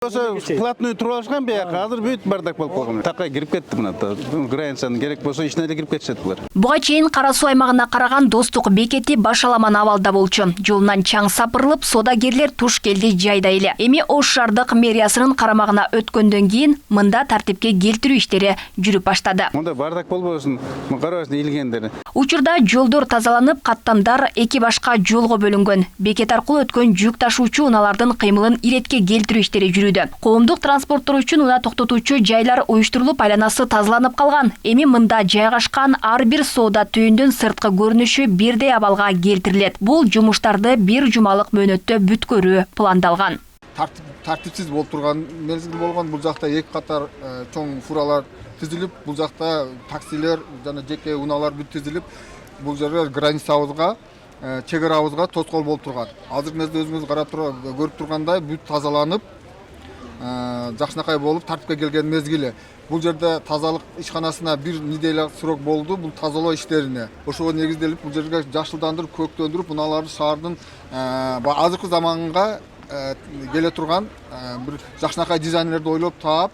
Платную турашкан бияк, азыр бүт бардак болуп калган. Такай кирип кетти мына. Границаны керек болсо ичине эле кирип кетишет булар. Буга чейин Кара суу аймагына караган Достук бекети башаламан абалда болчу. Жолунан чаң сапырылып, содагерлер туш келди жайда эле. Эми Ош шаардык мэриясынын карамагына өткөндөн кийин мында тартипке келтирүү иштери жүрүп баштады. Мында бардак болбосун, карабасын илгендер. Учурда жолдор тазаланып, каттамдар эки башка жолго бөлүнгөн. Бекет аркылуу өткөн жүк ташуучу унаалардын кыймылын иретке келтирүү иштери жүрүүдө. Коомдук транспорттор үчүн унаа токтотуучу жайлар уюштурулуп, айланасы тазаланып калган. Эми мында жайгашкан ар бир соода түйүндүн сырткы көрүнүшү бирдей абалга келтирилет. Бул жумуштарды бир жумалык мөөнөттө бүткөрүү пландалган. Тартипсиз болуп турган мезгил болгон. Бул жакта эки катар чоң фуралар тизилип, бул жакта таксилер жана жеке унаалар бүт тизилип, бул жерге границабызга, чек арабызга тоскоол болуп турган. Азыркы мезгилде өзүңүз карап көрүп тургандай бүт тазаланып, жакшынакай болуп тартипке келген мезгили. Бул жерде тазалык ишканасына бир неделя срок болду бул тазалоо иштерине. Ошого негизделип бул жерге жашылдандырып, көктөндүрүп, унааларды шаардын азыркы заманга келе турган бир жакшынакай дизайнерлерди ойлоп таап,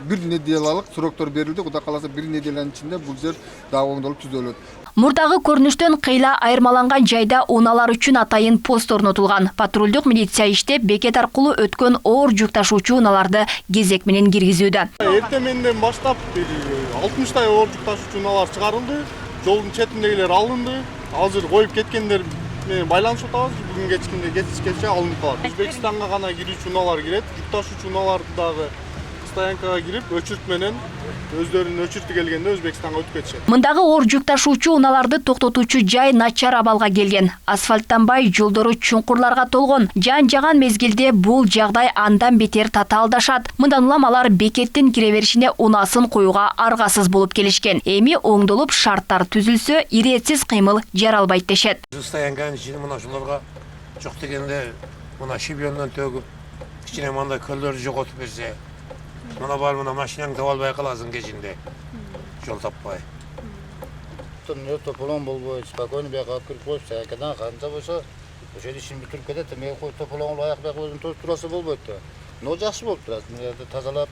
бир неделялык сроктор берилди. Кудай кааласа бир неделянын ичинде бул жер дагы оңдолуп түзөлөт. Мурдагы көрүнүштөн кыйла айырмаланган жайда унаалар үчүн атайын пост орнотулган. Патрулдук милиция иштеп, бекет аркылуу өткөн оор жүк ташуучу унааларды кезек менен киргизүүдө. Эртең менден баштап 60 оор жүк ташуучу унаалар чыгарылды. Жолдун четиндегилер алынды. Азыр коюп кеткендер менен байланышып атабыз. Бүгүн кечке алынып калат. Өзбекстанга гана кирүүчү унаалар кирет. Жүк ташуучу унаалар дагы стоянкага кирип, өчүрт менен өздөрүнүн өчүртү келгенде Өзбекстанга өтүп кетишет. Мындагы оор жүк ташуучу унааларды токтотуучу жай начар абалга келген. Асфальттанбай, жолдору чуңкурларга толгон. Жан жаган мезгилде бул жагдай андан бетер татаалдашат. Мындан улам алар бекеттин кире беришине унаасын коюуга аргасыз болуп келишкен. Эми оңдолуп шарттар түзүлсө, иретсиз кыймыл жаралбайт дешет. Стоянканын ичинде мына ушуларга жок дегенде мына шибиондон төгүп, кичине мындай көлдөрдү жоготуп берсе, мына бар мына машинаңды таба албай каласың кечинде. Жол таппай. Тополон болбой, спокойно бияка алып кирип коюп, стоянкадан канча болсо, ошол ишин бүтүрүп кетет. Эми тополоңду аяк бияка өзүн тосуп турасы болбойт да. Но жакшы болуп турат. Мына тазалап,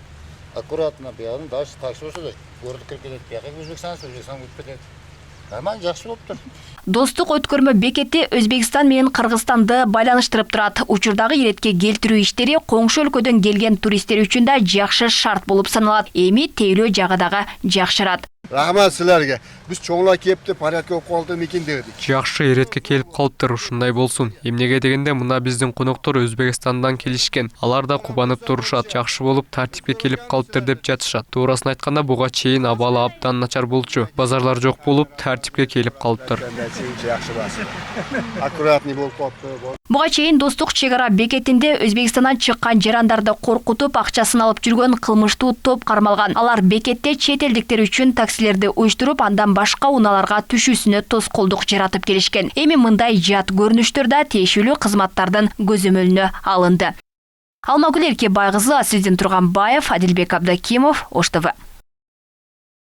аккуратно биягын дагы такси болсо да көрүп кирип кетет. Бияка Өзбекстан өтүп кетет. Нормально, жакшы болуптур. Достук өткөрмө бекети Өзбекстан менен Кыргызстанды байланыштырып турат. Учурдагы иретке келтирүү иштери коңшу өлкөдөн келген туристтер үчүн да жакшы шарт болуп саналат. Эми тейлөө жагы дагы жакшырат. Рахмат силерге. Биз чоңлап кепти, порядка болуп калды мекен дедик. Жакшы иретке келип калыптыр, ушундай болсун. Эмнеге дегенде мына биздин коноктор Өзбекстандан келишкен. Алар да кубанып турушат. Жакшы болуп тартипке келип калыптыр деп жатышат. Туурасын айтканда буга чейин абалы абдан начар болчу. Базарлар жок болуп тартипке келип калыптыр. Аккуратный болуп калыптыр. Буга чейин Достук чек ара бекетинде Өзбекстандан чыккан жарандарды коркутуп акчасын алып жүргөн кылмыштуу топ кармалган. Алар бекетте чет элдиктер үчүн таксилерди уюштуруп, андан башка унааларга түшүүсүнө тоскоолдук жаратып келишкен. Эми мындай жат көрүнүштөр да тиешелүү кызматтардын көзөмөлүнө алынды. Алмагүл Эркебай кызы, Асилдин Турганбаев, Адилбек Абдакимов, Ош ТВ.